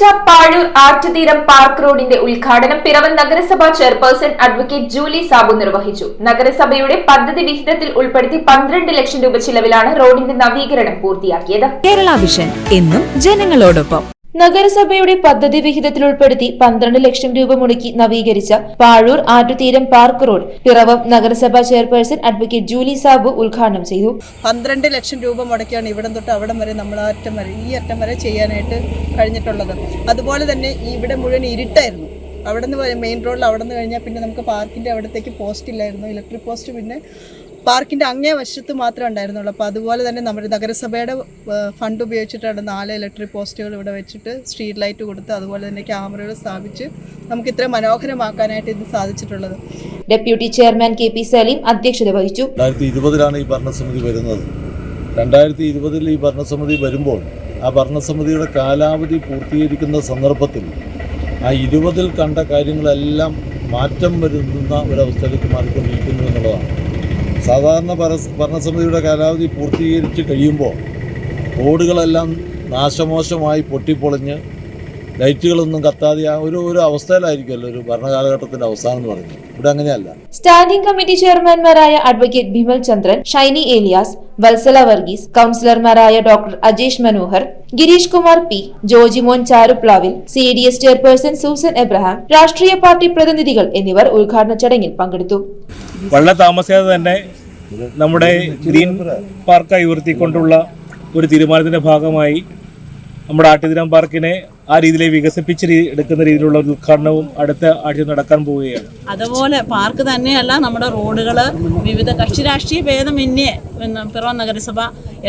നവീകരിച്ച പാഴൂർ ആറ്റുതീരം പാർക്ക് റോഡിന്റെ ഉദ്ഘാടനം പിറവം നഗരസഭാ ചെയർപേഴ്സൺ അഡ്വക്കേറ്റ് ജൂലി സാബു നിർവഹിച്ചു. നഗരസഭയുടെ പദ്ധതി വിഹിതത്തിൽ ഉൾപ്പെടുത്തി 12 ലക്ഷം രൂപ ചിലവിലാണ് റോഡിന്റെ നവീകരണം പൂർത്തിയാക്കിയത്. കേരള വിഷൻ എന്നും ജനങ്ങളോടൊപ്പം. നഗരസഭയുടെ പദ്ധതി വിഹിതത്തിൽ ഉൾപ്പെടുത്തി 12 ലക്ഷം രൂപ മുടക്കി നവീകരിച്ച പാഴൂർ ആറ്റുതീരം പാർക്ക് റോഡ് പിറവം നഗരസഭാ ചെയർപേഴ്സൺ അഡ്വക്കേറ്റ് ജൂലി സാബു ഉദ്ഘാടനം ചെയ്തു. 12 ലക്ഷം രൂപ മുടക്കിയാണ് ഇവിടം തൊട്ട് അവിടം വരെ നമ്മൾ ഈ അറ്റം വരെ ചെയ്യാനായിട്ട് കഴിഞ്ഞിട്ടുള്ളത്. അതുപോലെ തന്നെ ഇവിടെ മുഴുവൻ ഇരുട്ടായിരുന്നു. അവിടെ നിന്ന് മെയിൻ റോഡിൽ അവിടെ നിന്ന് കഴിഞ്ഞാൽ പിന്നെ നമുക്ക് പാർക്കിൻ്റെ അവിടത്തേക്ക് പോസ്റ്റ് ഇല്ലായിരുന്നു, ഇലക്ട്രിക് പോസ്റ്റ് പിന്നെ പാർക്കിൻ്റെ അങ്ങേ വശത്ത് മാത്രമേ ഉണ്ടായിരുന്നുള്ളൂ. അപ്പോൾ അതുപോലെ തന്നെ നമ്മുടെ നഗരസഭയുടെ ഫണ്ട് ഉപയോഗിച്ചിട്ടാണ് 4 ഇലക്ട്രിക് പോസ്റ്റുകൾ ഇവിടെ വെച്ചിട്ട് സ്ട്രീറ്റ് ലൈറ്റ് കൊടുത്ത് അതുപോലെ തന്നെ ക്യാമറകൾ സ്ഥാപിച്ച് നമുക്ക് ഇത്ര മനോഹരമാക്കാനായിട്ട് ഇത് സാധിച്ചിട്ടുള്ളത്. ഡെപ്യൂട്ടി ചെയർമാൻ KP സലീം അധ്യക്ഷത വഹിച്ചു. 2020 ഈ ഭരണസമിതി വരുന്നത്. 2020 ഈ ഭരണസമിതി വരുമ്പോൾ ആ ഭരണസമിതിയുടെ കാലാവധി പൂർത്തീകരിക്കുന്ന സന്ദർഭത്തിൽ ആ 20 കണ്ട കാര്യങ്ങളെല്ലാം മാറ്റം വരുന്ന ഒരവസ്ഥയിലേക്ക് മാറിക്കൊണ്ടിരിക്കുന്നു എന്നുള്ളതാണ്. സാധാരണ ഭരണസമിതിയുടെ കാലാവധി പൂർത്തീകരിച്ച് കഴിയുമ്പോൾ റോഡുകളെല്ലാം നാശമോശമായി പൊട്ടിപ്പൊളിഞ്ഞ് ലൈറ്റുകളൊന്നും കത്താതെ ഒരു അവസ്ഥയിലായിരിക്കുമല്ലോ ഒരു ഭരണകാലഘട്ടത്തിന്റെ അവസാനം എന്ന് പറയുന്നത്. ഇവിടെ അങ്ങനെയല്ല. സ്റ്റാൻഡിംഗ് കമ്മിറ്റി ചെയർമാൻമാരായ അഡ്വക്കേറ്റ് ബിമൽ ചന്ദ്രൻ, ഷൈനി ഏലിയാസ്, വത്സല വർഗീസ്, കൌൺസിലർമാരായ doctor Ajesh Manohar, Girish Kumar P, Jojimon Charuplavil, CDS chairperson Susan Abraham, രാഷ്ട്രീയ പാർട്ടി പ്രതിനിധികൾ എന്നിവർ ഉദ്ഘാടന ചടങ്ങിൽ പങ്കെടുത്തു. വളരെ താമസിയാതെ തന്നെ നമ്മുടെ ഗ്രീൻ പാർക്കായി ഉയർത്തിക്കൊണ്ടുള്ള ഒരു തീരുമാനത്തിന്റെ ഭാഗമായി നമ്മുടെ ആറ്റുതീരം പാർക്കിനെ ആ രീതിയിൽ വികസിപ്പിച്ചെടുക്കുന്ന രീതിയിലുള്ള ഒരു ഉദ്ഘാടനവും അടുത്ത ആഴ്ച നടക്കാൻ പോവുകയാണ്. അതുപോലെ പാർക്ക് തന്നെയല്ല, നമ്മുടെ റോഡുകൾ വിവിധ കക്ഷി രാഷ്ട്രീയ ഭേദമന്യേ പിറവം നഗരസഭ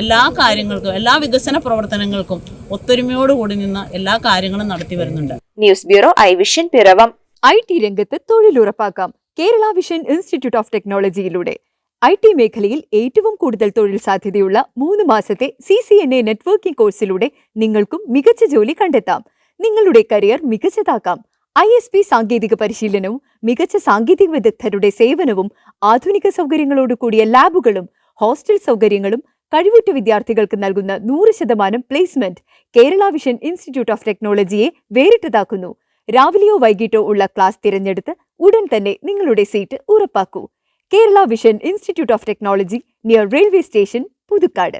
എല്ലാ കാര്യങ്ങൾക്കും എല്ലാ വികസന പ്രവർത്തനങ്ങൾക്കും ഒത്തൊരുമയോടുകൂടി നിന്ന് എല്ലാ കാര്യങ്ങളും നടത്തി വരുന്നുണ്ട്. News bureau iVision Piravom. IT രംഗത്ത് തൊഴിലുറപ്പാക്കാം കേരള വിഷൻ ഇൻസ്റ്റിറ്റ്യൂട്ട് ഓഫ് ടെക്നോളജിയിലൂടെ. IT മേഖലയിൽ ഏറ്റവും കൂടുതൽ തൊഴിൽ സാധ്യതയുള്ള 3 മാസത്തെ CCNA നെറ്റ്വർക്കിംഗ് കോഴ്സിലൂടെ നിങ്ങൾക്കും മികച്ച ജോലി കണ്ടെത്താം. നിങ്ങളുടെ കരിയർ മികച്ചതാക്കാം. ISP സാങ്കേതിക പരിശീലനവും മികച്ച സാങ്കേതിക വിദഗ്ധരുടെ സേവനവും ആധുനിക സൗകര്യങ്ങളോട് കൂടിയ ലാബുകളും ഹോസ്റ്റൽ സൗകര്യങ്ങളും കഴിവുറ്റ വിദ്യാർത്ഥികൾക്ക് നൽകുന്ന 100% placement Kerala vision institute of ടെക്നോളജിയെ വേറിട്ടതാക്കുന്നു. രാവിലെയോ വൈകിട്ടോ ഉള്ള ക്ലാസ് തിരഞ്ഞെടുത്ത് ഉടൻ തന്നെ നിങ്ങളുടെ സീറ്റ് ഉറപ്പാക്കൂ. Kerala vision institute of technology, near railway station, Puthukkad.